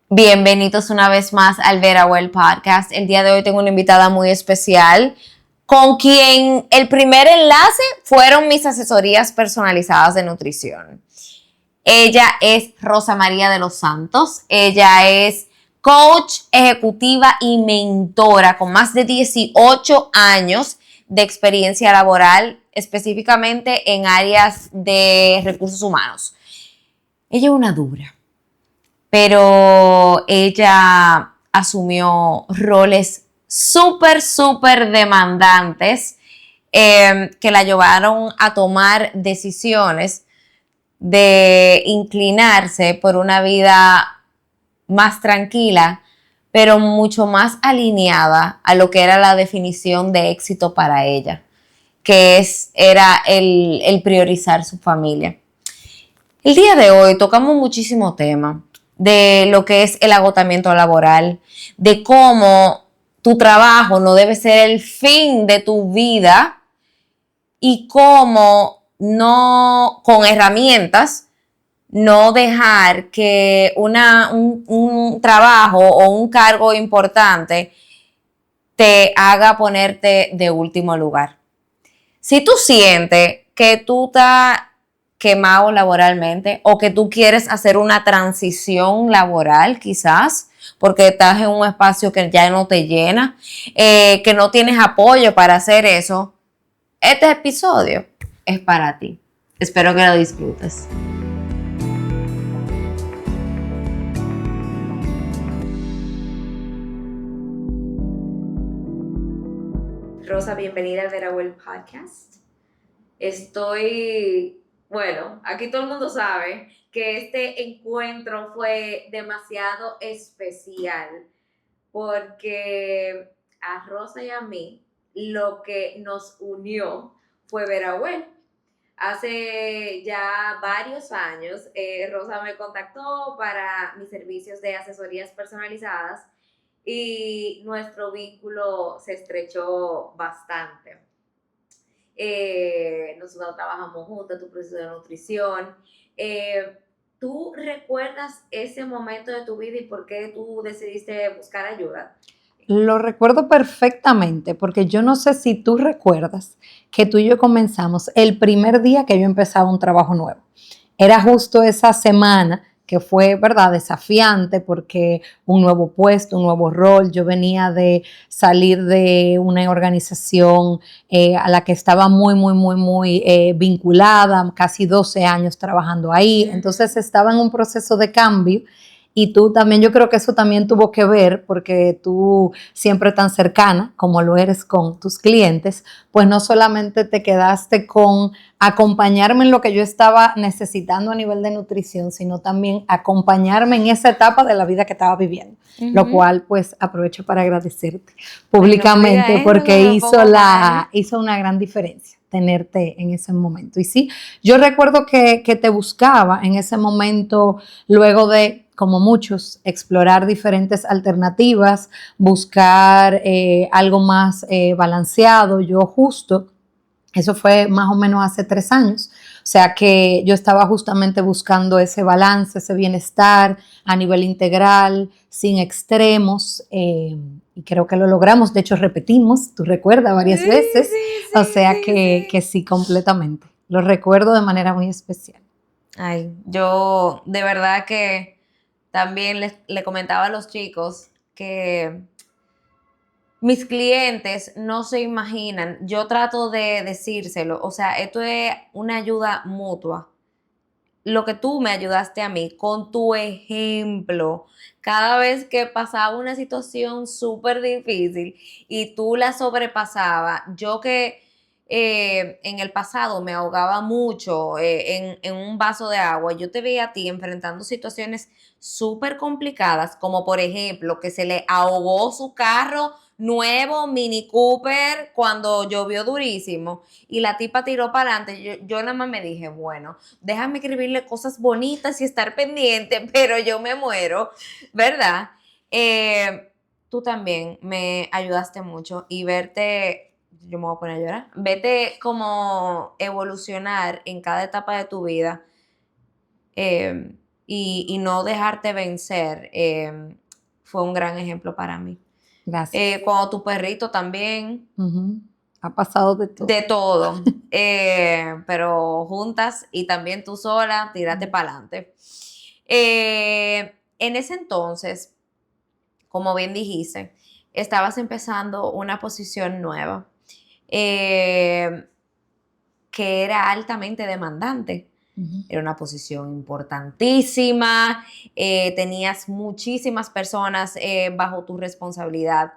Bienvenidos una vez más al Vera Well Podcast. El día de hoy tengo una invitada muy especial con quien el primer enlace fueron mis asesorías personalizadas de nutrición. Ella es Rosa María de los Santos. Ella es coach ejecutiva y mentora con más de 18 años de experiencia laboral, específicamente en áreas de recursos humanos. Ella es una dura, pero ella asumió roles súper demandantes que la llevaron a tomar decisiones de inclinarse por una vida más tranquila, pero mucho más alineada a lo que era la definición de éxito para ella, era el priorizar su familia. El día de hoy tocamos muchísimo tema de lo que es el agotamiento laboral, de cómo tu trabajo no debe ser el fin de tu vida y cómo no, con herramientas, no dejar que un trabajo o un cargo importante te haga ponerte de último lugar. Si tú sientes que tú estás quemado laboralmente o que tú quieres hacer una transición laboral quizás porque estás en un espacio que ya no te llena, que no tienes apoyo para hacer eso, este episodio es para ti. Espero que lo disfrutes. Rosa, bienvenida al Vera Well Podcast. Bueno, aquí todo el mundo sabe que este encuentro fue demasiado especial porque a Rosa y a mí lo que nos unió fue Vera Well. Hace ya varios años, Rosa me contactó para mis servicios de asesorías personalizadas y nuestro vínculo se estrechó bastante. Nosotros trabajamos juntas, tu proceso de nutrición. ¿Tú recuerdas ese momento de tu vida y por qué tú decidiste buscar ayuda? Lo recuerdo perfectamente porque yo no sé si tú recuerdas que tú y yo comenzamos el primer día que yo empezaba un trabajo nuevo. Era justo esa semana que fue, ¿verdad?, desafiante porque un nuevo puesto, un nuevo rol. Yo venía de salir de una organización a la que estaba muy vinculada, casi 12 años trabajando ahí. Entonces estaba en un proceso de cambio. Y tú también, yo creo que eso también tuvo que ver porque tú siempre tan cercana como lo eres con tus clientes, pues no solamente te quedaste con acompañarme en lo que yo estaba necesitando a nivel de nutrición, sino también acompañarme en esa etapa de la vida que estaba viviendo, lo cual pues aprovecho para agradecerte públicamente porque hizo una gran diferencia tenerte en ese momento. Y sí, yo recuerdo que te buscaba en ese momento luego de, como muchos, explorar diferentes alternativas, buscar algo más balanceado. Eso fue más o menos hace 3 años, o sea que yo estaba justamente buscando ese balance, ese bienestar a nivel integral, sin extremos, y creo que lo logramos. De hecho, repetimos, tú recuerdas, varias veces, o sea que sí, completamente. Lo recuerdo de manera muy especial. Ay, yo de verdad que también le comentaba a los chicos que mis clientes no se imaginan, yo trato de decírselo, o sea, esto es una ayuda mutua. Lo que tú me ayudaste a mí con tu ejemplo, cada vez que pasaba una situación súper difícil y tú la sobrepasabas, yo que en el pasado me ahogaba mucho en un vaso de agua, yo te veía a ti enfrentando situaciones súper complicadas, como por ejemplo que se le ahogó su carro nuevo, Mini Cooper, cuando llovió durísimo y la tipa tiró para adelante. Yo nada más me dije, bueno, déjame escribirle cosas bonitas y estar pendiente, pero yo me muero, ¿verdad? Tú también me ayudaste mucho y verte, yo me voy a poner a llorar, vete como evolucionar en cada etapa de tu vida. y no dejarte vencer, fue un gran ejemplo para mí. Gracias. Cuando tu perrito también, Ujú. Ha pasado de todo. de todo, pero juntas y también tú sola, tírate para adelante. En ese entonces, como bien dijiste, estabas empezando una posición nueva, eh, que era altamente demandante. Ujú. Era una posición importantísima, tenías muchísimas personas bajo tu responsabilidad,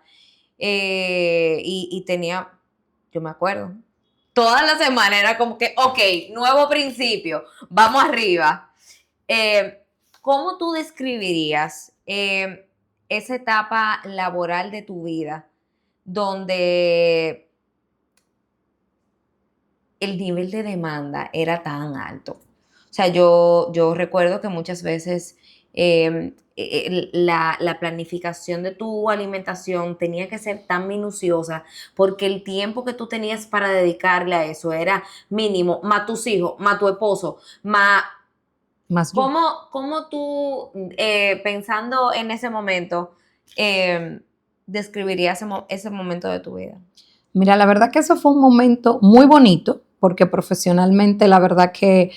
y tenía, yo me acuerdo, toda la semana era como que, ok, nuevo principio, vamos arriba. ¿Cómo tú describirías esa etapa laboral de tu vida donde el nivel de demanda era tan alto? O sea, yo recuerdo que muchas veces la planificación de tu alimentación tenía que ser tan minuciosa porque el tiempo que tú tenías para dedicarle a eso era mínimo, más tus hijos, más tu esposo, más... Más yo. ¿Cómo tú, pensando en ese momento, describirías ese momento de tu vida? Mira, la verdad que eso fue un momento muy bonito, porque profesionalmente la verdad que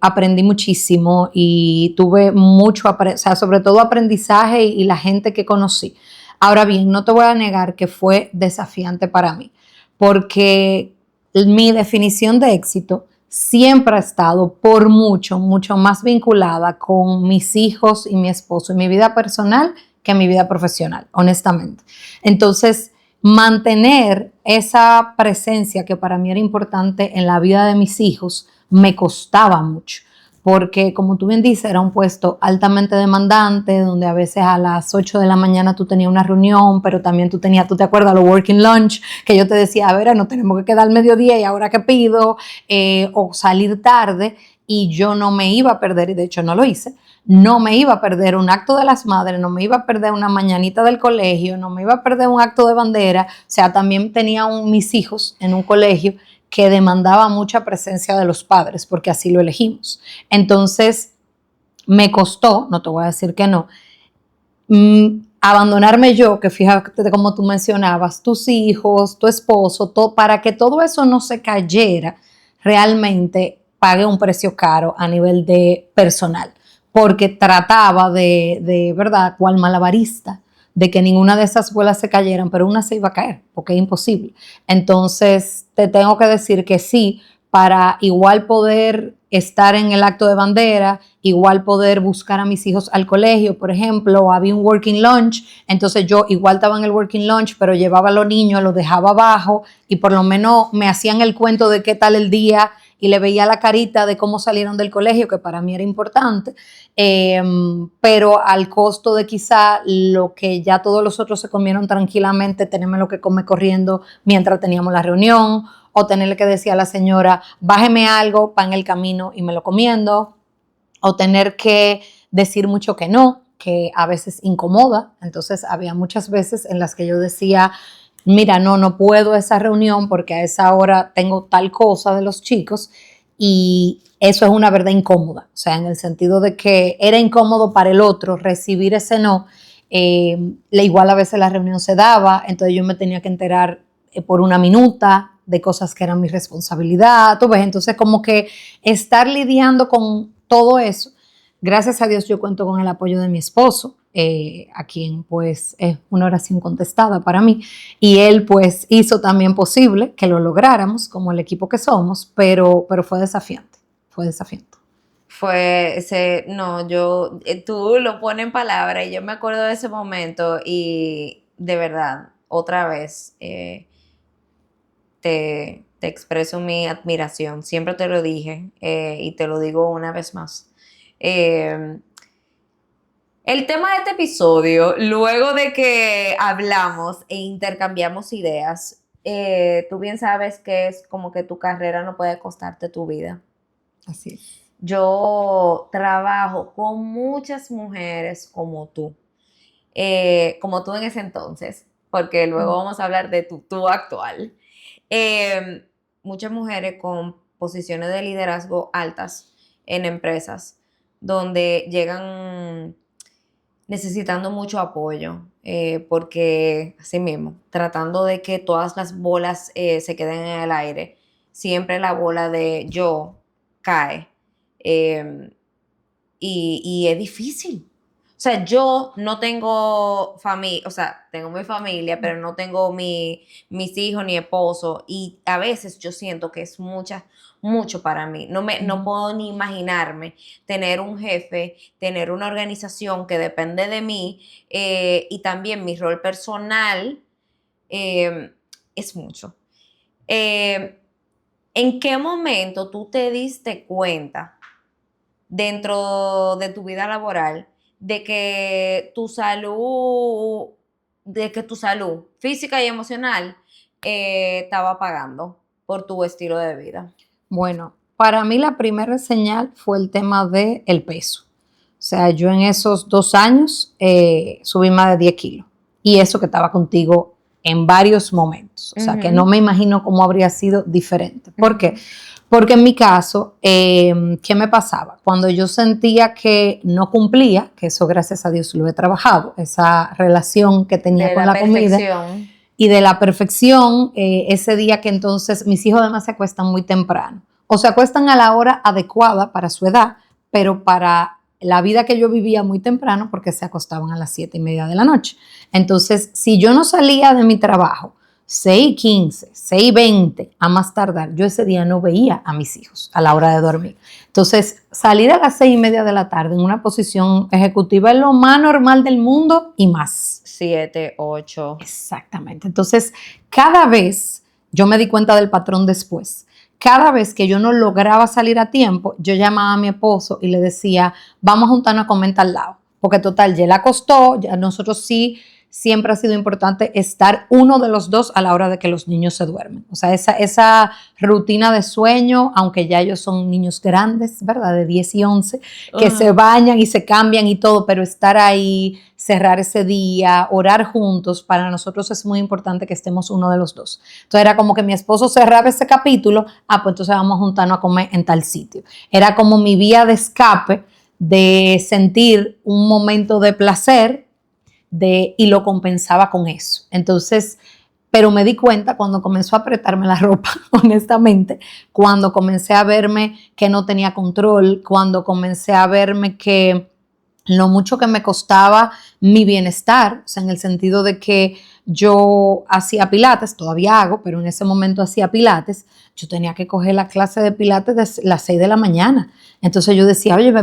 aprendí muchísimo y tuve mucho, o sea, sobre todo aprendizaje y la gente que conocí. Ahora bien, no te voy a negar que fue desafiante para mí, porque mi definición de éxito siempre ha estado por mucho, mucho más vinculada con mis hijos y mi esposo y mi vida personal que mi vida profesional, honestamente. Entonces, mantener esa presencia que para mí era importante en la vida de mis hijos me costaba mucho, porque como tú bien dices, era un puesto altamente demandante, donde a veces a las 8 de la mañana tú tenías una reunión, pero también tú te acuerdas, los working lunch, que yo te decía, a ver, no tenemos que quedar al mediodía y ahora qué pido, o salir tarde, y yo no me iba a perder, y de hecho no lo hice, no me iba a perder un acto de las madres, no me iba a perder una mañanita del colegio, no me iba a perder un acto de bandera. O sea, también tenía mis hijos en un colegio que demandaba mucha presencia de los padres, porque así lo elegimos. Entonces, me costó, no te voy a decir que no, abandonarme yo, que fíjate como tú mencionabas, tus hijos, tu esposo, todo, para que todo eso no se cayera, realmente pagué un precio caro a nivel de personal, porque trataba verdad, cual malabarista, de que ninguna de esas bolas se cayeran, pero una se iba a caer, porque es imposible. Entonces, te tengo que decir que sí, para igual poder estar en el acto de bandera, igual poder buscar a mis hijos al colegio, por ejemplo, había un working lunch, entonces yo igual estaba en el working lunch, pero llevaba a los niños, los dejaba abajo y por lo menos me hacían el cuento de qué tal el día y le veía la carita de cómo salieron del colegio, que para mí era importante, pero al costo de quizá lo que ya todos los otros se comieron tranquilamente, tenerme lo que come corriendo mientras teníamos la reunión, o tenerle que decir a la señora, bájeme algo para en el camino y me lo comiendo, o tener que decir mucho que no, que a veces incomoda. Entonces había muchas veces en las que yo decía, mira, no puedo esa reunión porque a esa hora tengo tal cosa de los chicos, y eso es una verdad incómoda, o sea, en el sentido de que era incómodo para el otro recibir ese no. Igual a veces la reunión se daba, entonces yo me tenía que enterar por una minuta de cosas que eran mi responsabilidad, tú ves, entonces como que estar lidiando con todo eso. Gracias a Dios yo cuento con el apoyo de mi esposo, a quien pues es una oración contestada para mí, y él pues hizo también posible que lo lográramos como el equipo que somos, pero fue desafiante, fue desafiante. No, tú lo pones en palabras y yo me acuerdo de ese momento y de verdad, otra vez, te expreso mi admiración. Siempre te lo dije, y te lo digo una vez más. Eh, el tema de este episodio, luego de que hablamos e intercambiamos ideas, tú bien sabes que es como que tu carrera no puede costarte tu vida. Así es. Yo trabajo con muchas mujeres como tú en ese entonces, porque luego vamos a hablar de tú actual. Muchas mujeres con posiciones de liderazgo altas en empresas, donde llegan necesitando mucho apoyo, porque así mismo, tratando de que todas las bolas se queden en el aire, siempre la bola de yo cae. eh, y es difícil. O sea, yo no tengo familia, o sea, tengo mi familia, pero no tengo mis hijos ni esposo. Y a veces yo siento que es mucho para mí. No puedo ni imaginarme tener un jefe, tener una organización que depende de mí, y también mi rol personal, es mucho. Eh, ¿En qué momento tú te diste cuenta dentro de tu vida laboral de que tu salud física y emocional estaba pagando por tu estilo de vida? Bueno, para mí la primera señal fue el tema del peso. O sea, yo en esos 2 años subí más de 10 kilos. Y eso que estaba contigo en varios momentos. O sea, que no me imagino cómo habría sido diferente. ¿Por qué? Porque en mi caso, ¿qué me pasaba? Cuando yo sentía que no cumplía, que eso gracias a Dios lo he trabajado, esa relación que tenía con la comida y de la perfección, ese día que entonces mis hijos además se acuestan muy temprano. O se acuestan a la hora adecuada para su edad, pero para la vida que yo vivía muy temprano porque se acostaban a las 7:30 de la noche. Entonces, si yo no salía de mi trabajo 6:15, 6:20 a más tardar, yo ese día no veía a mis hijos a la hora de dormir. Entonces, salir a las 6:30 de la tarde en una posición ejecutiva es lo más normal del mundo y más. 7, 8. Exactamente. Entonces, cada vez, yo me di cuenta del patrón después. Cada vez que yo no lograba salir a tiempo, yo llamaba a mi esposo y le decía, vamos a juntarnos a comer en tal lado. Porque total, ya él acostó, ya nosotros sí, siempre ha sido importante estar uno de los dos a la hora de que los niños se duermen. O sea, esa rutina de sueño, aunque ya ellos son niños grandes, ¿verdad? De 10 y 11, que se bañan y se cambian y todo, pero estar ahí, cerrar ese día, orar juntos, para nosotros es muy importante que estemos uno de los dos. Entonces era como que mi esposo cerraba ese capítulo, pues entonces vamos a juntarnos a comer en tal sitio. Era como mi vía de escape de sentir un momento de placer y lo compensaba con eso. Entonces, pero me di cuenta cuando comenzó a apretarme la ropa, honestamente, cuando comencé a verme que no tenía control, cuando comencé a verme que lo mucho que me costaba mi bienestar, o sea, en el sentido de que yo hacía pilates, todavía hago, pero en ese momento hacía pilates, yo tenía que coger la clase de pilates de las 6 de la mañana. Entonces yo decía, oye,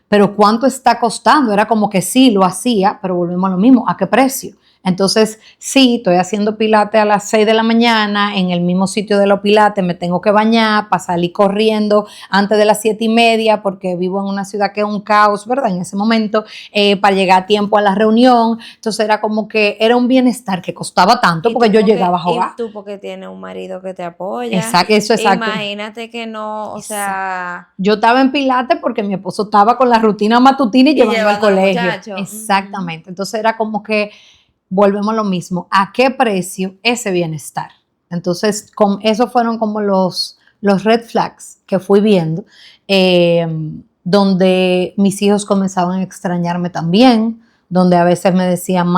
pero ¿cuánto está costando? Era como que sí, lo hacía, pero volvemos a lo mismo, ¿a qué precio? Entonces, sí, estoy haciendo pilates a las 6 de la mañana, en el mismo sitio de los pilates, me tengo que bañar para salir corriendo antes de las 7:30, porque vivo en una ciudad que es un caos, ¿verdad? En ese momento, para llegar a tiempo a la reunión. Entonces era como que era un bienestar que costaba tanto porque yo llegaba a jugar. Y tú porque tienes un marido que te apoya. Exacto, eso es exacto. Imagínate que no, o sea... Yo estaba en pilates porque mi esposo estaba con la rutina matutina y llevando al colegio. Exactamente. Entonces era como que volvemos a lo mismo. ¿A qué precio ese bienestar? Entonces, esos fueron como los red flags que fui viendo, donde mis hijos comenzaban a extrañarme también, donde a veces me decían,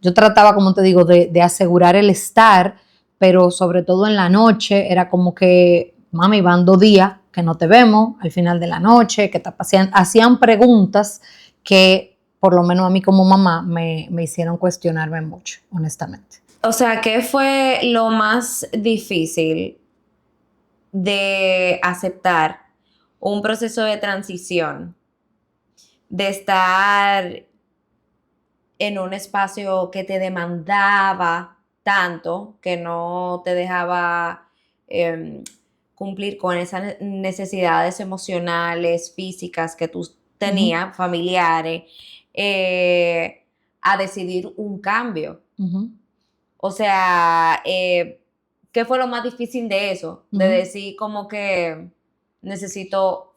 yo trataba, como te digo, de asegurar el estar, pero sobre todo en la noche, era como que, mami, van 2 días que no te vemos, al final de la noche, que hacían preguntas que por lo menos a mí como mamá, me hicieron cuestionarme mucho, honestamente. O sea, ¿qué fue lo más difícil de aceptar un proceso de transición? De estar en un espacio que te demandaba tanto, que no te dejaba cumplir con esas necesidades emocionales, físicas que tú tenías, familiares, a decidir un cambio. O sea, ¿qué fue lo más difícil de eso? De decir como que necesito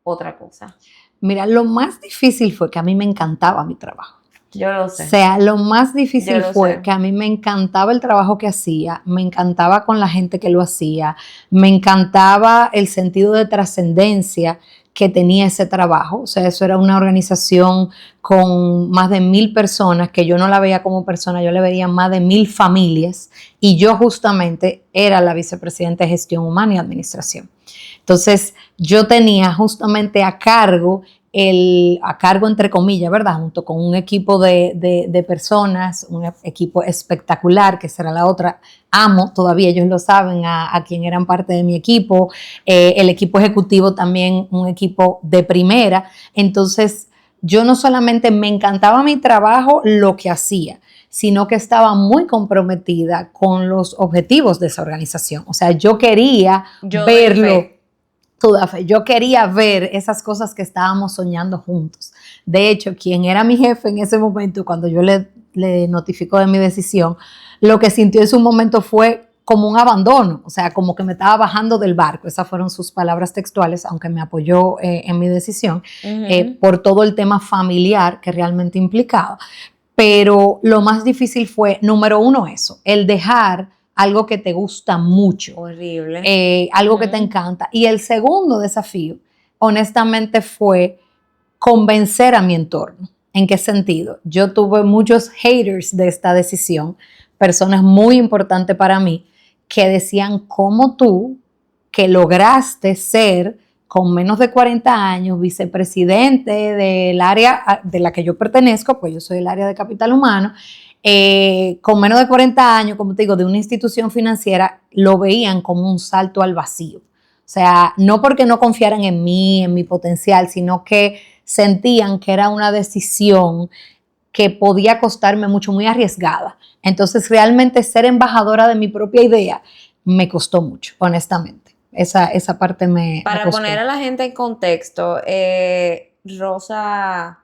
otra cosa. Mira, lo más difícil fue que a mí me encantaba mi trabajo. Yo lo sé. O sea, lo más difícil fue que a mí me encantaba el trabajo que hacía, me encantaba con la gente que lo hacía, me encantaba el sentido de trascendencia que tenía ese trabajo. O sea, eso era una organización con más de 1,000 personas, que yo no la veía como persona, yo le veía más de 1,000 familias, y yo justamente era la vicepresidenta de Gestión Humana y Administración. Entonces, yo tenía justamente a cargo entre comillas, ¿verdad? Junto con un equipo de personas, un equipo espectacular, que será la otra. Amo, todavía ellos lo saben, a quien eran parte de mi equipo. El equipo ejecutivo también, un equipo de primera. Entonces, yo no solamente me encantaba mi trabajo, lo que hacía, sino que estaba muy comprometida con los objetivos de esa organización. O sea, yo quería verlo. Toda fe. Yo quería ver esas cosas que estábamos soñando juntos. De hecho, quien era mi jefe en ese momento, cuando yo le notificó de mi decisión, lo que sintió en su momento fue como un abandono, o sea, como que me estaba bajando del barco. Esas fueron sus palabras textuales, aunque me apoyó en mi decisión, por todo el tema familiar que realmente implicaba. Pero lo más difícil fue, número uno, eso, el dejar algo que te gusta mucho. Horrible. Algo que te encanta. Y el segundo desafío, honestamente, fue convencer a mi entorno. ¿En qué sentido? Yo tuve muchos haters de esta decisión, personas muy importantes para mí, que decían, ¿cómo tú, que lograste ser con menos de 40 años vicepresidente del área de la que yo pertenezco, pues yo soy del área de capital humano, con menos de 40 años, como te digo, de una institución financiera, lo veían como un salto al vacío? O sea, no porque no confiaran en mí, en mi potencial, sino que sentían que era una decisión que podía costarme mucho, muy arriesgada. Entonces, realmente ser embajadora de mi propia idea me costó mucho, honestamente. Esa parte me Para costó. poner a la gente en contexto, Rosa,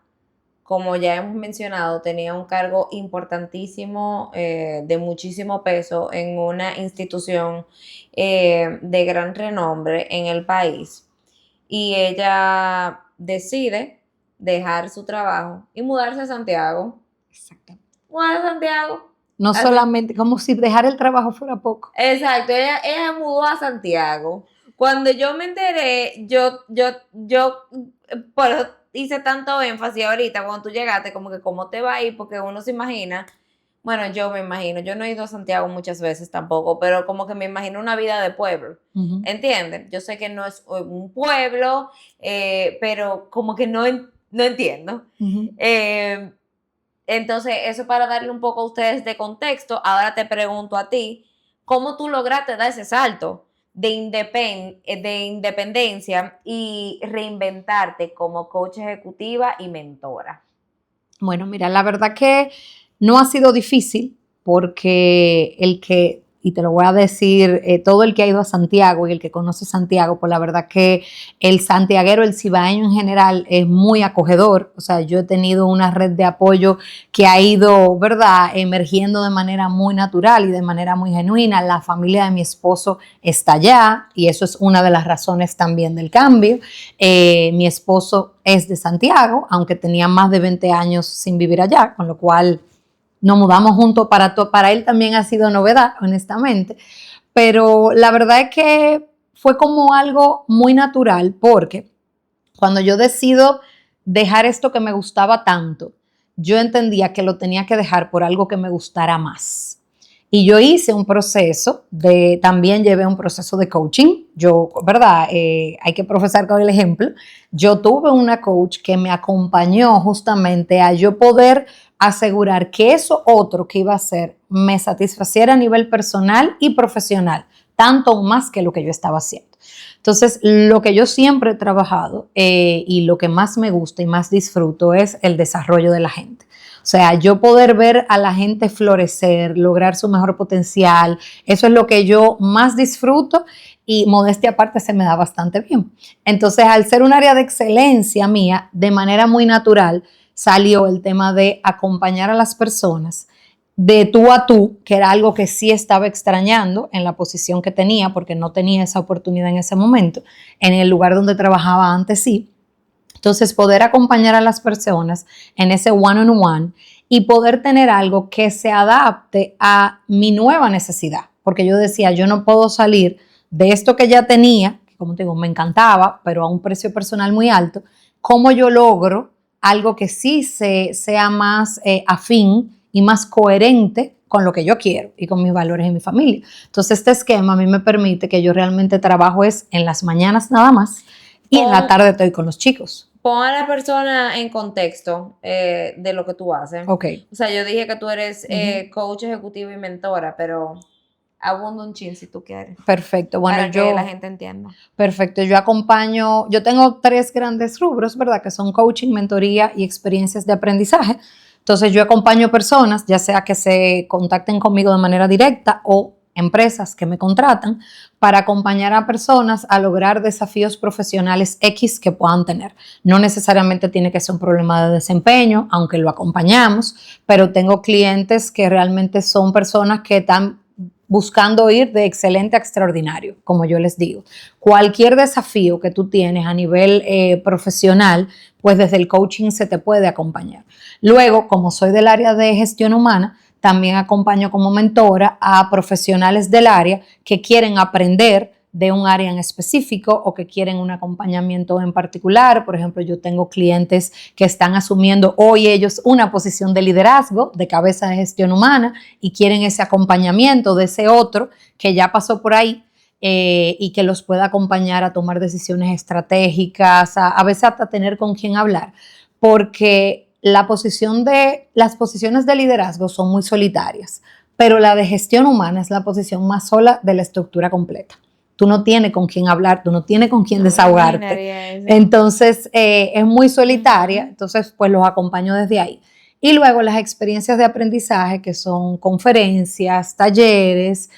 como ya hemos mencionado, tenía un cargo importantísimo, de muchísimo peso en una institución de gran renombre en el país. Y ella decide dejar su trabajo y mudarse a Santiago. Exactamente. Mudarse a Santiago. No Así. Solamente, como si dejar el trabajo fuera poco. Exacto, ella mudó a Santiago. Cuando yo me enteré, yo, por eso hice tanto énfasis ahorita cuando tú llegaste, como que cómo te va a ir, porque uno se imagina, bueno, yo me imagino, yo no he ido a Santiago muchas veces tampoco, pero como que me imagino una vida de pueblo, ¿entiendes? Yo sé que no es un pueblo, pero como que no entiendo. Entonces, eso para darle un poco a ustedes de contexto. Ahora te pregunto a ti, ¿cómo tú lograste dar ese salto de independencia y reinventarte como coach ejecutiva y mentora? Bueno, mira, la verdad que no ha sido difícil, porque y te lo voy a decir, todo el que ha ido a Santiago y el que conoce Santiago, pues la verdad que el santiaguero, el cibaeño en general, es muy acogedor. O sea, yo he tenido una red de apoyo que ha ido, ¿verdad?, emergiendo de manera muy natural y de manera muy genuina. La familia de mi esposo está allá, y eso es una de las razones también del cambio. Mi esposo es de Santiago, aunque tenía más de 20 años sin vivir allá, con lo cual nos mudamos juntos. Para él también ha sido novedad, honestamente. Pero la verdad es que fue como algo muy natural, porque cuando yo decido dejar esto que me gustaba tanto, yo entendía que lo tenía que dejar por algo que me gustara más. Y yo hice un proceso también llevé un proceso de coaching. Yo, ¿verdad? Hay que profesar con el ejemplo. Yo tuve una coach que me acompañó justamente a yo poder asegurar que eso otro que iba a hacer me satisfaciera a nivel personal y profesional, tanto más que lo que yo estaba haciendo. Entonces, lo que yo siempre he trabajado y lo que más me gusta y más disfruto es el desarrollo de la gente. O sea, yo poder ver a la gente florecer, lograr su mejor potencial, eso es lo que yo más disfruto, y modestia aparte se me da bastante bien. Entonces, al ser un área de excelencia mía, de manera muy natural salió el tema de acompañar a las personas de tú a tú, que era algo que sí estaba extrañando en la posición que tenía, porque no tenía esa oportunidad en ese momento. En el lugar donde trabajaba antes sí. Entonces, poder acompañar a las personas en ese one-on-one y poder tener algo que se adapte a mi nueva necesidad. Porque yo decía, yo no puedo salir de esto que ya tenía, que como te digo, me encantaba, pero a un precio personal muy alto, ¿cómo yo logro algo que sí sea más afín y más coherente con lo que yo quiero y con mis valores y mi familia? Entonces, este esquema a mí me permite que yo realmente trabajo es en las mañanas nada más y en la tarde estoy con los chicos. Pon a la persona en contexto de lo que tú haces. Ok. O sea, yo dije que tú eres coach ejecutivo y mentora, pero abunda un chin si tú quieres. Perfecto. Bueno, para que la gente entienda. Perfecto. Yo tengo 3 grandes rubros, ¿verdad? Que son coaching, mentoría y experiencias de aprendizaje. Entonces, yo acompaño personas, ya sea que se contacten conmigo de manera directa o empresas que me contratan para acompañar a personas a lograr desafíos profesionales X que puedan tener. No necesariamente tiene que ser un problema de desempeño, aunque lo acompañamos, pero tengo clientes que realmente son personas que están buscando ir de excelente a extraordinario, como yo les digo. Cualquier desafío que tú tienes a nivel profesional, pues desde el coaching se te puede acompañar. Luego, como soy del área de gestión humana, también acompaño como mentora a profesionales del área que quieren aprender de un área en específico o que quieren un acompañamiento en particular. Por ejemplo, yo tengo clientes que están asumiendo hoy ellos una posición de liderazgo, de cabeza de gestión humana, y quieren ese acompañamiento de ese otro que ya pasó por ahí y que los pueda acompañar a tomar decisiones estratégicas, a veces hasta tener con quién hablar, porque las posiciones de liderazgo son muy solitarias, pero la de gestión humana es la posición más sola de la estructura completa. Tú no tienes con quién hablar, tú no tienes con quién desahogarte. Entonces, es muy solitaria, entonces pues los acompaño desde ahí. Y luego las experiencias de aprendizaje, que son conferencias, talleres.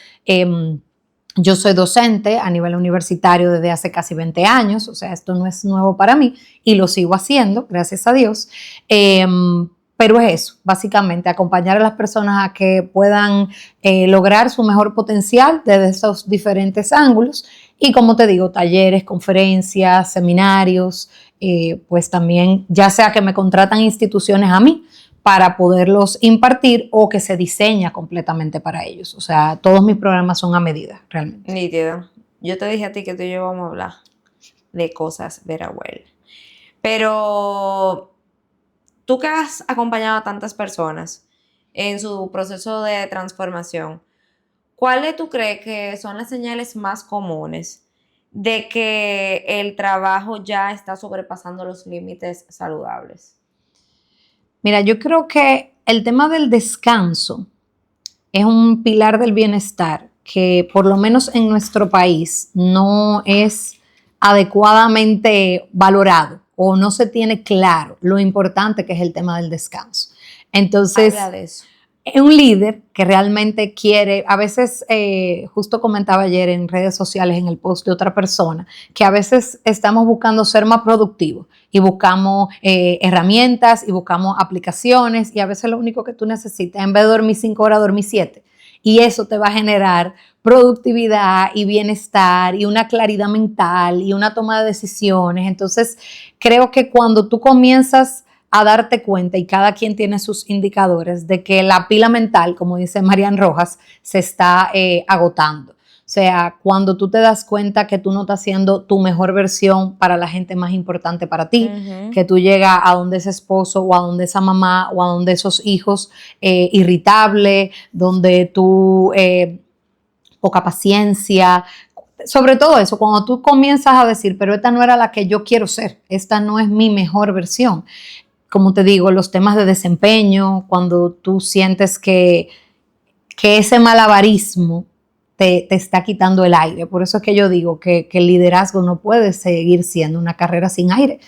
Yo soy docente a nivel universitario desde hace casi 20 años, o sea, esto no es nuevo para mí y lo sigo haciendo, gracias a Dios. Pero es eso, básicamente, acompañar a las personas a que puedan lograr su mejor potencial desde esos diferentes ángulos. Y como te digo, talleres, conferencias, seminarios, pues también, ya sea que me contratan instituciones a mí para poderlos impartir o que se diseña completamente para ellos. O sea, todos mis programas son a medida, realmente. Nítido. Yo te dije a ti que tú y yo vamos a hablar de cosas very well. Pero tú que has acompañado a tantas personas en su proceso de transformación, ¿cuáles tú crees que son las señales más comunes de que el trabajo ya está sobrepasando los límites saludables? Mira, yo creo que el tema del descanso es un pilar del bienestar que por lo menos en nuestro país no es adecuadamente valorado o no se tiene claro lo importante que es el tema del descanso. Entonces, habla de eso. Un líder que realmente quiere, a veces, justo comentaba ayer en redes sociales en el post de otra persona, que a veces estamos buscando ser más productivos y buscamos herramientas y buscamos aplicaciones y a veces lo único que tú necesitas, en vez de dormir 5 horas, dormir 7. Y eso te va a generar productividad y bienestar y una claridad mental y una toma de decisiones. Entonces, creo que cuando tú comienzas a darte cuenta, y cada quien tiene sus indicadores, de que la pila mental, como dice Marian Rojas, se está agotando. O sea, cuando tú te das cuenta que tú no estás siendo tu mejor versión para la gente más importante para ti, que tú llegas a donde ese esposo o a donde esa mamá o a donde esos hijos irritable, donde tú poca paciencia, sobre todo eso, cuando tú comienzas a decir, pero esta no era la que yo quiero ser, esta no es mi mejor versión. Como te digo, los temas de desempeño, cuando tú sientes que ese malabarismo te está quitando el aire. Por eso es que yo digo que el liderazgo no puede seguir siendo una carrera sin aire.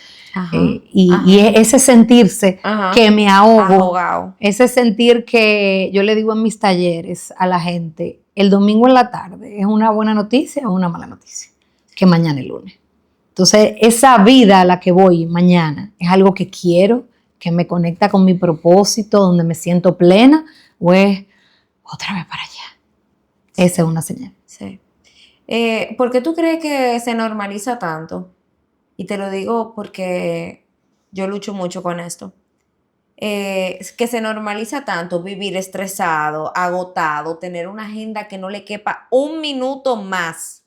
Y ese sentirse que me ahogo, ese sentir que yo le digo en mis talleres a la gente, el domingo en la tarde es una buena noticia o una mala noticia, que mañana es lunes. Entonces, esa vida a la que voy mañana es algo que quiero, que me conecta con mi propósito, donde me siento plena, o es otra vez para allá. Sí. Esa es una señal. Sí. ¿Por qué tú crees que se normaliza tanto? Y te lo digo porque yo lucho mucho con esto. Que se normaliza tanto vivir estresado, agotado, tener una agenda que no le quepa un minuto más.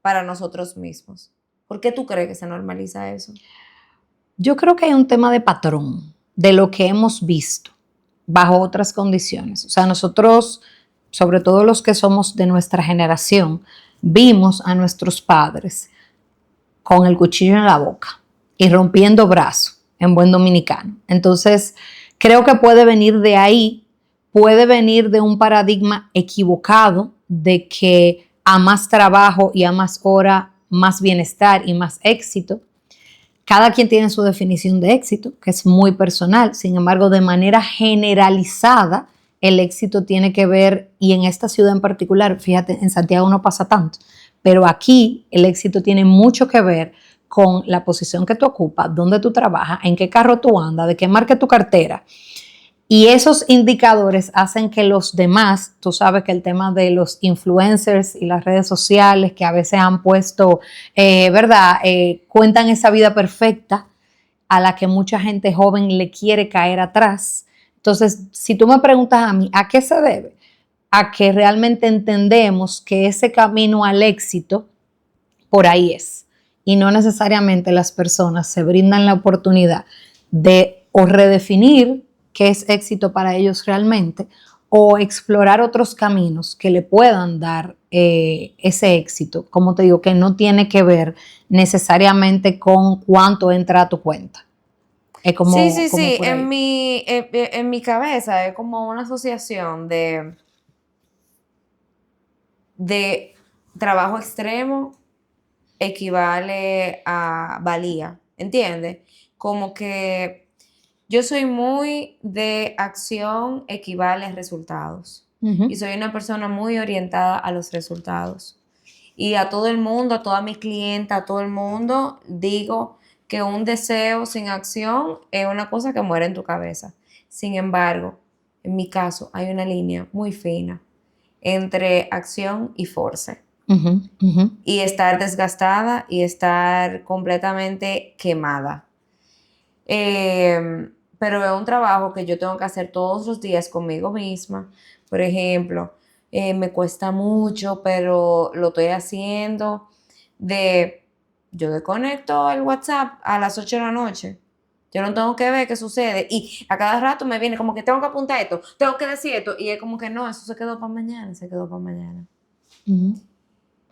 para nosotros mismos. ¿Por qué tú crees que se normaliza eso? Yo creo que hay un tema de patrón, de lo que hemos visto bajo otras condiciones. O sea, nosotros, sobre todo los que somos de nuestra generación, vimos a nuestros padres con el cuchillo en la boca y rompiendo brazos, en buen dominicano. Entonces, creo que puede venir de ahí, puede venir de un paradigma equivocado de que a más trabajo y a más hora, más bienestar y más éxito. Cada quien tiene su definición de éxito, que es muy personal. Sin embargo, de manera generalizada, el éxito tiene que ver, y en esta ciudad en particular, fíjate, en Santiago no pasa tanto, pero aquí el éxito tiene mucho que ver con la posición que tú ocupas, dónde tú trabajas, en qué carro tú andas, de qué marca es tu cartera. Y esos indicadores hacen que los demás, tú sabes que el tema de los influencers y las redes sociales que a veces han puesto, ¿verdad? Cuentan esa vida perfecta a la que mucha gente joven le quiere caer atrás. Entonces, si tú me preguntas a mí, ¿a qué se debe? A que realmente entendemos que ese camino al éxito por ahí es. Y no necesariamente las personas se brindan la oportunidad de o redefinir qué es éxito para ellos realmente o explorar otros caminos que le puedan dar ese éxito. Como te digo, que no tiene que ver necesariamente con cuánto entra a tu cuenta. Es como, Sí. por ahí. En mi cabeza es como una asociación de trabajo extremo equivale a valía, ¿entiendes? Como que yo soy muy de acción equivale a resultados. Uh-huh. Y soy una persona muy orientada a los resultados. Y a todo el mundo, a toda mi clienta, a todo el mundo, digo que un deseo sin acción es una cosa que muere en tu cabeza. Sin embargo, en mi caso, hay una línea muy fina entre acción y force. Uh-huh. Uh-huh. Y estar desgastada y estar completamente quemada. Pero es un trabajo que yo tengo que hacer todos los días conmigo misma. Por ejemplo, me cuesta mucho, pero lo estoy haciendo. Yo desconecto el WhatsApp a las 8 de la noche. Yo no tengo que ver qué sucede. Y a cada rato me viene como que tengo que apuntar esto, tengo que decir esto. Y es como que no, eso se quedó para mañana, se quedó para mañana. Uh-huh.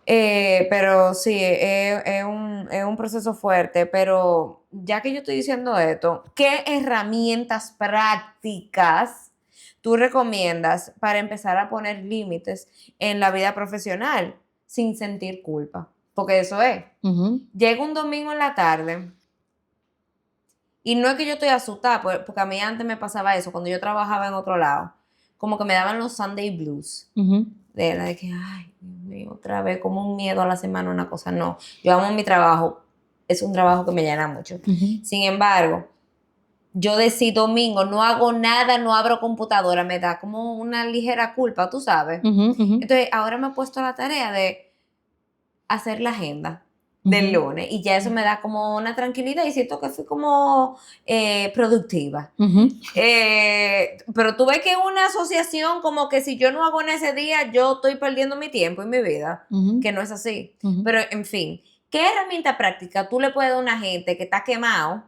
Pero sí, es un proceso fuerte, pero ya que yo estoy diciendo esto, ¿qué herramientas prácticas tú recomiendas para empezar a poner límites en la vida profesional sin sentir culpa? Porque eso es. Uh-huh. Llega un domingo en la tarde y no es que yo estoy asustada, porque a mí antes me pasaba eso, cuando yo trabajaba en otro lado, como que me daban los Sunday blues. Uh-huh. De que, ay, Dios mío, otra vez, como un miedo a la semana, una cosa. No, yo amo mi trabajo, es un trabajo que me llena mucho. Uh-huh. Sin embargo, yo decido domingo, no hago nada, no abro computadora, me da como una ligera culpa, tú sabes. Uh-huh. Uh-huh. Entonces, ahora me he puesto a la tarea de hacer la agenda del lunes y ya eso me da como una tranquilidad y siento que fui como productiva. Uh-huh. Pero tú ves que es una asociación como que si yo no hago en ese día, yo estoy perdiendo mi tiempo y mi vida, Uh-huh. que no es así. Uh-huh. Pero en fin, ¿qué herramienta práctica tú le puedes dar a una gente que está quemado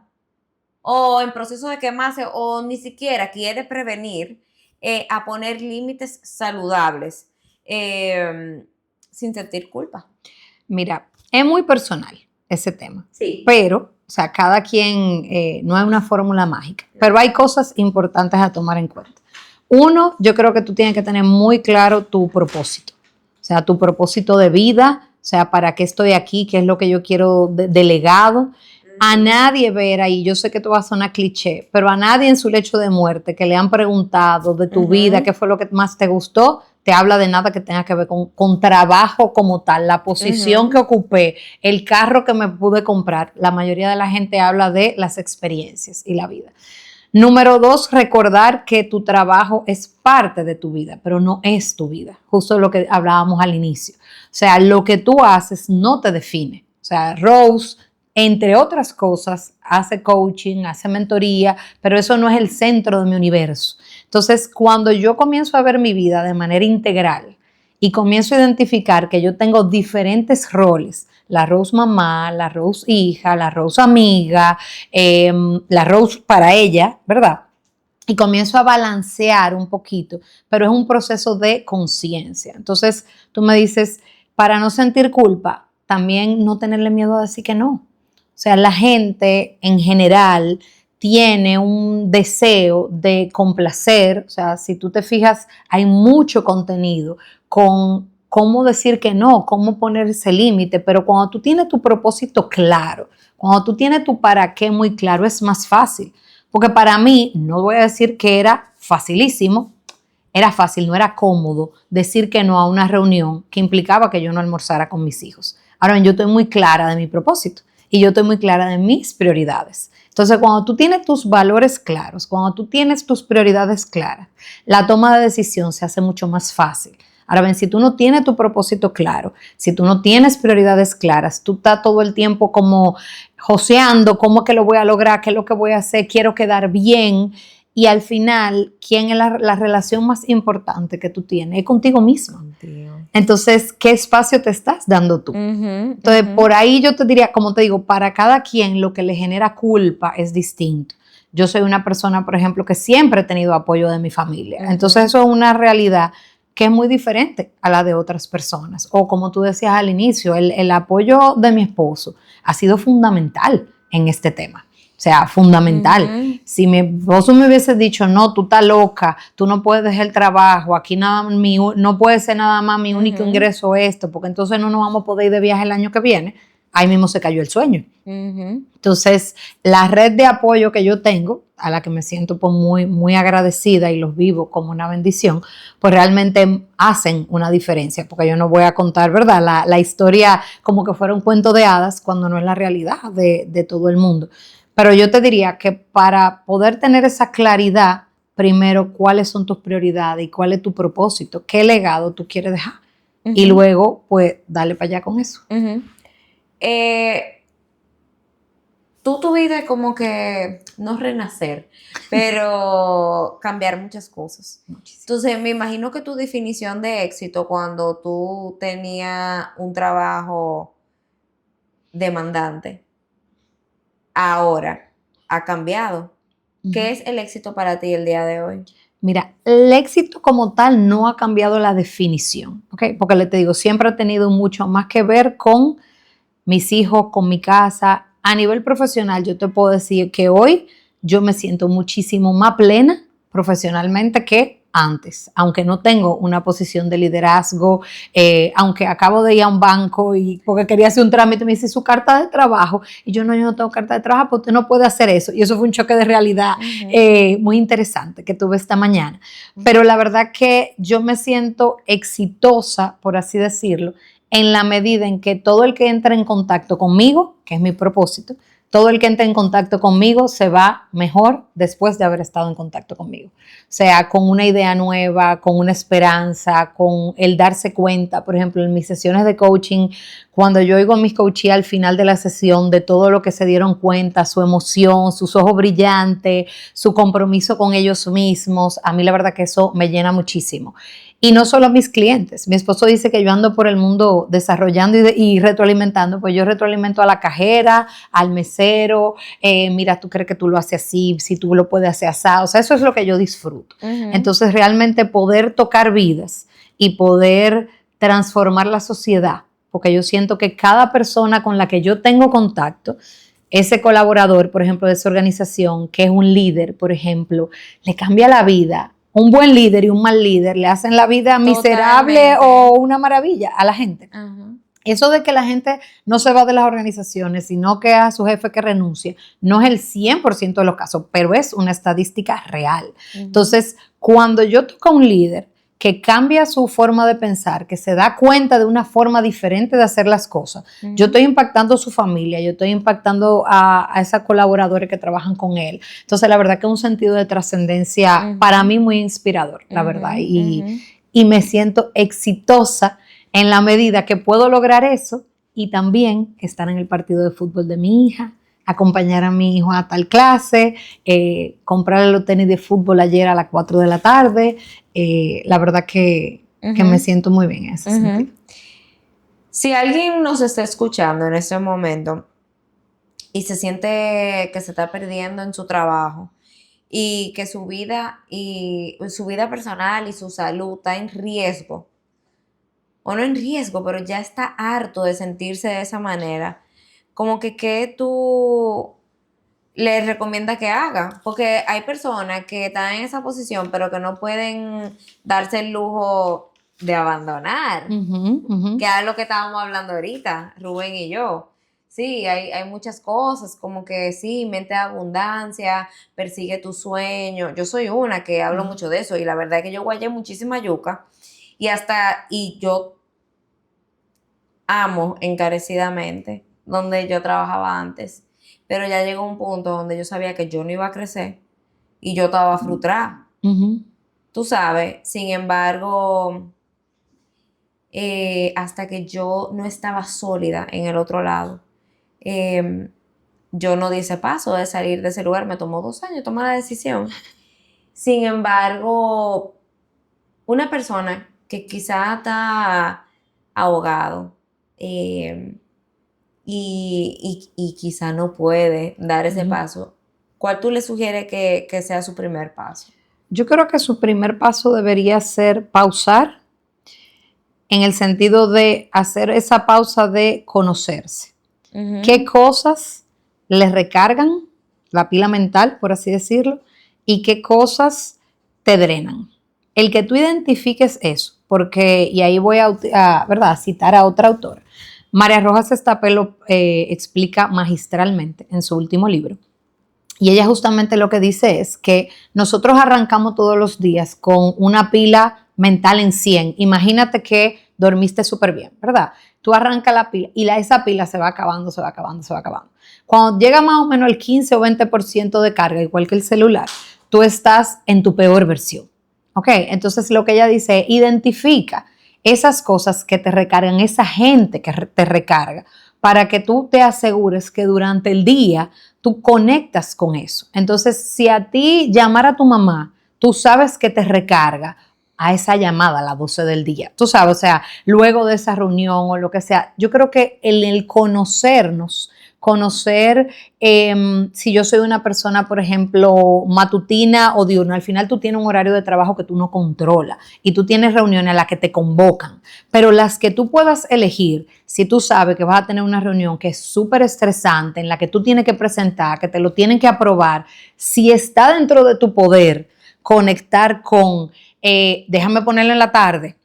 o en proceso de quemarse o ni siquiera quiere prevenir a poner límites saludables sin sentir culpa? Mira, es muy personal ese tema, Sí. pero, o sea, cada quien, no hay una fórmula mágica, pero hay cosas importantes a tomar en cuenta. Uno, yo creo que tú tienes que tener muy claro tu propósito, o sea, tu propósito de vida, o sea, para qué estoy aquí, qué es lo que yo quiero de legado. A nadie, Vera, y yo sé que tú vas a sonar cliché, pero a nadie en su lecho de muerte que le han preguntado de tu vida, qué fue lo que más te gustó, te habla de nada que tenga que ver con trabajo como tal, la posición que ocupé, el carro que me pude comprar. La mayoría de la gente habla de las experiencias y la vida. Número 2, recordar que tu trabajo es parte de tu vida, pero no es tu vida. Justo lo que hablábamos al inicio. O sea, lo que tú haces no te define. O sea, Rose, entre otras cosas, hace coaching, hace mentoría, pero eso no es el centro de mi universo. Entonces, cuando yo comienzo a ver mi vida de manera integral y comienzo a identificar que yo tengo diferentes roles, la Rose mamá, la Rose hija, la Rose amiga, la Rose para ella, ¿verdad? Y comienzo a balancear un poquito, pero es un proceso de conciencia. Entonces, tú me dices, para no sentir culpa, también no tenerle miedo a decir que no. O sea, la gente en general tiene un deseo de complacer. O sea, si tú te fijas, hay mucho contenido con cómo decir que no, cómo poner ese límite, pero cuando tú tienes tu propósito claro, cuando tú tienes tu para qué muy claro, es más fácil. Porque para mí, no voy a decir que era facilísimo, era fácil, no era cómodo decir que no a una reunión que implicaba que yo no almorzara con mis hijos. Ahora bien, yo estoy muy clara de mi propósito y yo estoy muy clara de mis prioridades. Entonces, cuando tú tienes tus valores claros, cuando tú tienes tus prioridades claras, la toma de decisión se hace mucho más fácil. Ahora bien, si tú no tienes tu propósito claro, si tú no tienes prioridades claras, tú estás todo el tiempo como joseando, ¿cómo es que lo voy a lograr? ¿Qué es lo que voy a hacer? Quiero quedar bien. Y al final, ¿quién es la relación más importante que tú tienes? Es contigo mismo. Entonces, ¿qué espacio te estás dando tú? Entonces, por ahí yo te diría, como te digo, para cada quien lo que le genera culpa es distinto. Yo soy una persona, por ejemplo, que siempre he tenido apoyo de mi familia. Entonces, eso es una realidad que es muy diferente a la de otras personas. O como tú decías al inicio, el apoyo de mi esposo ha sido fundamental en este tema. O sea, fundamental. Si mi esposo me hubiese dicho, no, tú estás loca, tú no puedes dejar el trabajo, aquí no puede ser nada más mi único ingreso esto, porque entonces no nos vamos a poder ir de viaje el año que viene, ahí mismo se cayó el sueño. Entonces, la red de apoyo que yo tengo, a la que me siento pues muy, muy agradecida y los vivo como una bendición, pues realmente hacen una diferencia, porque yo no voy a contar, ¿verdad?, la historia como que fuera un cuento de hadas cuando no es la realidad de todo el mundo. Pero yo te diría que para poder tener esa claridad, primero, cuáles son tus prioridades y cuál es tu propósito, qué legado tú quieres dejar. Y luego, pues, dale para allá con eso. Tú tuviste como que, no renacer, pero cambiar muchas cosas. Entonces, me imagino que tu definición de éxito cuando tú tenías un trabajo demandante, ahora ha cambiado. ¿Qué es el éxito para ti el día de hoy? Mira, el éxito como tal no ha cambiado la definición, ¿ok? Porque te digo, siempre ha tenido mucho más que ver con mis hijos, con mi casa. A nivel profesional, yo te puedo decir que hoy yo me siento muchísimo más plena profesionalmente que antes, aunque no tengo una posición de liderazgo, aunque acabo de ir a un banco y porque quería hacer un trámite, me dice su carta de trabajo, y yo no tengo carta de trabajo, porque usted no puede hacer eso, y eso fue un choque de realidad muy interesante que tuve esta mañana, pero la verdad que yo me siento exitosa, por así decirlo, en la medida en que todo el que entra en contacto conmigo, que es mi propósito, todo el que entra en contacto conmigo se va mejor después de haber estado en contacto conmigo. O sea, con una idea nueva, con una esperanza, con el darse cuenta. Por ejemplo, en mis sesiones de coaching, cuando yo oigo a mis coaches al final de la sesión de todo lo que se dieron cuenta, su emoción, sus ojos brillantes, su compromiso con ellos mismos, a mí la verdad que eso me llena muchísimo. Y no solo a mis clientes. Mi esposo dice que yo ando por el mundo desarrollando y retroalimentando, pues yo retroalimento a la cajera, al mesero, mira, tú crees que tú lo haces así, si tú lo puedes hacer así. O sea, eso es lo que yo disfruto. Entonces, realmente poder tocar vidas y poder transformar la sociedad, porque yo siento que cada persona con la que yo tengo contacto, ese colaborador, por ejemplo, de esa organización, que es un líder, por ejemplo, le cambia la vida. Un buen líder y un mal líder le hacen la vida miserable o una maravilla a la gente. Eso de que la gente no se va de las organizaciones, sino que a su jefe que renuncia, no es el 100% de los casos, pero es una estadística real. Entonces, cuando yo toco a un líder que cambia su forma de pensar, que se da cuenta de una forma diferente de hacer las cosas, yo estoy impactando a su familia, yo estoy impactando a esos colaboradores que trabajan con él. Entonces, la verdad que es un sentido de trascendencia para mí muy inspirador, la verdad. Y me siento exitosa en la medida que puedo lograr eso y también estar en el partido de fútbol de mi hija, acompañar a mi hijo a tal clase, comprarle los tenis de fútbol ayer a las 4 de la tarde. La verdad que que me siento muy bien en ese sentido. Si alguien nos está escuchando en este momento y se siente que se está perdiendo en su trabajo y que su vida personal y su salud está en riesgo, o no en riesgo, pero ya está harto de sentirse de esa manera, como que ¿qué tú le recomiendas que haga? Porque hay personas que están en esa posición, pero que no pueden darse el lujo de abandonar, que es lo que estábamos hablando ahorita, Rubén y yo. Sí, hay muchas cosas, como que sí, mente de abundancia, persigue tu sueño. Yo soy una que hablo mucho de eso y la verdad es que yo guayé muchísima yuca y yo amo encarecidamente donde yo trabajaba antes, pero ya llegó un punto donde yo sabía que yo no iba a crecer y yo estaba frustrada. Tú sabes, sin embargo, hasta que yo no estaba sólida en el otro lado, yo no di ese paso de salir de ese lugar. Me tomó 2 años tomar la decisión. Sin embargo, una persona que quizá está ahogado y quizá no puede dar ese paso, ¿cuál tú le sugieres que sea su primer paso? Yo creo que su primer paso debería ser pausar, en el sentido de hacer esa pausa de conocerse. ¿Qué cosas le recargan la pila mental, por así decirlo, y qué cosas te drenan? El que tú identifiques eso, porque, y ahí voy a citar a otra autora. María Rojas Estapé lo explica magistralmente en su último libro. Y ella justamente lo que dice es que nosotros arrancamos todos los días con una pila mental en 100. Imagínate que dormiste súper bien, ¿verdad? Tú arrancas la pila y esa pila se va acabando, se va acabando, se va acabando. Cuando llega más o menos el 15 o 20% de carga, igual que el celular, tú estás en tu peor versión. ¿Ok? Entonces lo que ella dice, identifica esas cosas que te recargan, esa gente que te recarga, para que tú te asegures que durante el día tú conectas con eso. Entonces, si a ti llamar a tu mamá, tú sabes que te recarga a esa llamada a las 12 del día. Tú sabes, o sea, luego de esa reunión o lo que sea, yo creo que el conocernos, conocer si yo soy una persona, por ejemplo, matutina o diurna, al final tú tienes un horario de trabajo que tú no controlas y tú tienes reuniones a las que te convocan, pero las que tú puedas elegir, si tú sabes que vas a tener una reunión que es súper estresante, en la que tú tienes que presentar, que te lo tienen que aprobar, si está dentro de tu poder conectar con, déjame ponerlo en la tarde,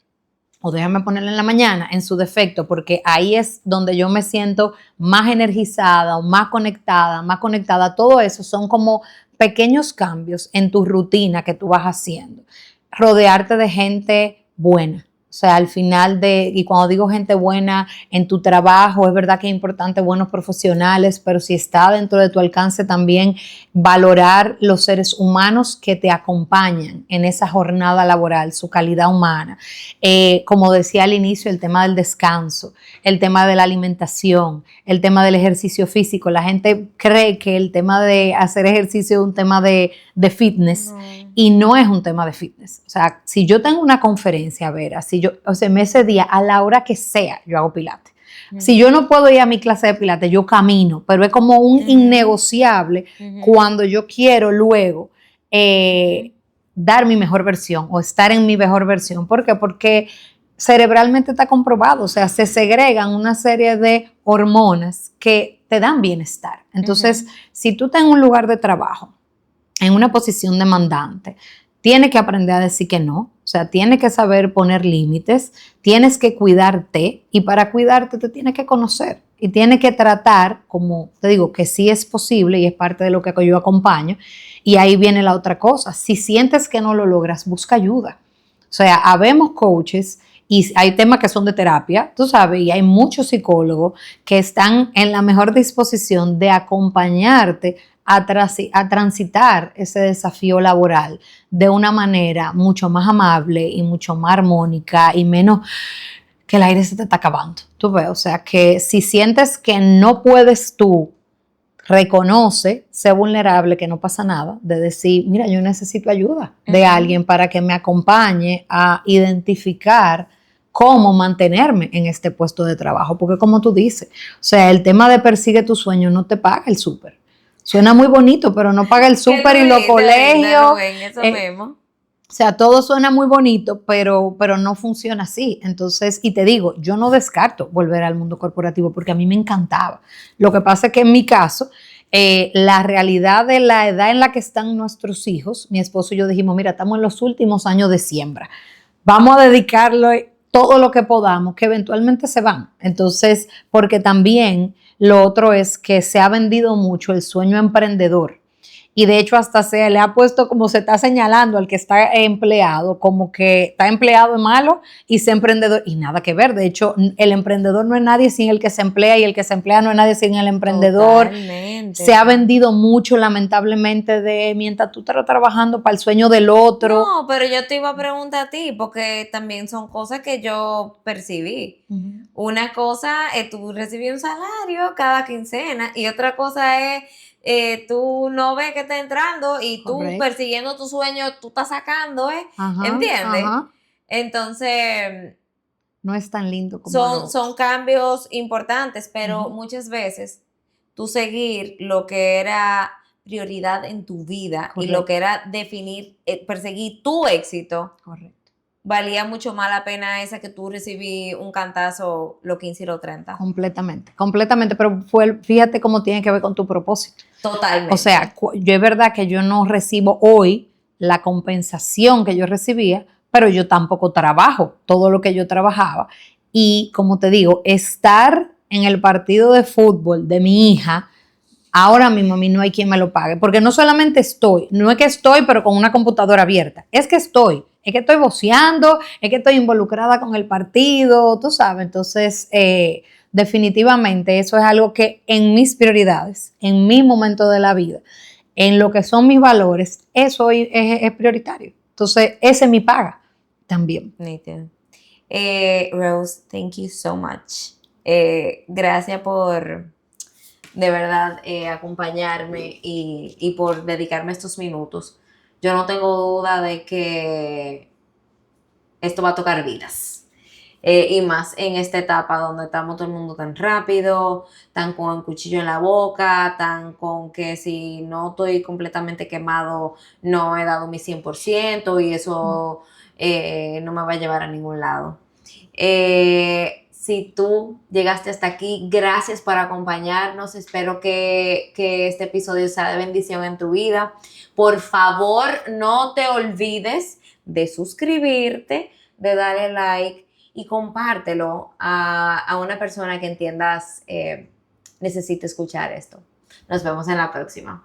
o déjame ponerla en la mañana, en su defecto, porque ahí es donde yo me siento más energizada o más conectada. Todo eso son como pequeños cambios en tu rutina que tú vas haciendo. Rodearte de gente buena. O sea, al final y cuando digo gente buena en tu trabajo, es verdad que es importante buenos profesionales, pero si está dentro de tu alcance también valorar los seres humanos que te acompañan en esa jornada laboral, su calidad humana. Como decía al inicio, el tema del descanso, el tema de la alimentación, el tema del ejercicio físico. La gente cree que el tema de hacer ejercicio es un tema de fitness. Y no es un tema de fitness. O sea, si yo tengo una conferencia, ese día, a la hora que sea, yo hago pilates. Si yo no puedo ir a mi clase de pilates, yo camino, pero es como un innegociable cuando yo quiero luego dar mi mejor versión o estar en mi mejor versión. ¿Por qué? Porque cerebralmente está comprobado, o sea, se segregan una serie de hormonas que te dan bienestar. Entonces, si tú estás en un lugar de trabajo, en una posición demandante, tienes que aprender a decir que no, o sea, tienes que saber poner límites, tienes que cuidarte y para cuidarte te tienes que conocer y tienes que tratar, como te digo, que sí es posible y es parte de lo que yo acompaño. Y ahí viene la otra cosa, si sientes que no lo logras, busca ayuda. O sea, habemos coaches y hay temas que son de terapia, tú sabes, y hay muchos psicólogos que están en la mejor disposición de acompañarte a transitar ese desafío laboral de una manera mucho más amable y mucho más armónica y menos que el aire se te está acabando. Tú ves, o sea, que si sientes que no puedes tú reconoce, sé vulnerable, que no pasa nada, de decir, mira, yo necesito ayuda de alguien para que me acompañe a identificar cómo mantenerme en este puesto de trabajo, porque como tú dices, o sea, el tema de persigue tu sueño no te paga el súper. Suena muy bonito, pero no paga el súper y los colegios. Eso mismo. O sea, todo suena muy bonito, pero no funciona así. Entonces, y te digo, yo no descarto volver al mundo corporativo porque a mí me encantaba. Lo que pasa es que en mi caso, la realidad de la edad en la que están nuestros hijos, mi esposo y yo dijimos, mira, estamos en los últimos años de siembra. Vamos a dedicarle todo lo que podamos, que eventualmente se van. Entonces, porque también lo otro es que se ha vendido mucho el sueño emprendedor. Y de hecho hasta se le ha puesto, como se está señalando al que está empleado, como que está empleado es malo y ser emprendedor, y nada que ver. De hecho, el emprendedor no es nadie sin el que se emplea y el que se emplea no es nadie sin el emprendedor. Totalmente. Se ha vendido mucho, lamentablemente, de mientras tú estás trabajando para el sueño del otro. No, pero yo te iba a preguntar a ti, porque también son cosas que yo percibí. Una cosa es tú recibir un salario cada quincena y otra cosa es tú no ves que está entrando y tú Correcto. persiguiendo tu sueño, tú estás sacando, Ajá, ¿entiendes? ajá. Entonces, No es tan lindo como son cambios importantes, pero muchas veces tú seguir lo que era prioridad en tu vida y lo Correcto. que era definir, perseguir tu éxito, Correcto. valía mucho más la pena esa que tú recibí un cantazo los 15 y los 30. Completamente, pero fíjate cómo tiene que ver con tu propósito. Totalmente. O sea, yo es verdad que yo no recibo hoy la compensación que yo recibía, pero yo tampoco trabajo todo lo que yo trabajaba. Y como te digo, estar en el partido de fútbol de mi hija, ahora mismo a mí no hay quien me lo pague, porque no solamente estoy, no es que estoy pero con una computadora abierta, es que estoy voceando, es que estoy involucrada con el partido, tú sabes. Entonces, definitivamente eso es algo que en mis prioridades, en mi momento de la vida, en lo que son mis valores, eso es prioritario. Entonces, ese es mi paga también. Nítido. Rose, thank you so much. Gracias por de verdad acompañarme y por dedicarme estos minutos. Yo no tengo duda de que esto va a tocar vidas. Y más en esta etapa donde estamos todo el mundo tan rápido, tan con el cuchillo en la boca, tan con que si no estoy completamente quemado, no he dado mi 100% y eso no me va a llevar a ningún lado. Si tú llegaste hasta aquí, gracias por acompañarnos. Espero que este episodio sea de bendición en tu vida. Por favor, no te olvides de suscribirte, de darle like y compártelo a una persona que entiendas necesita escuchar esto. Nos vemos en la próxima.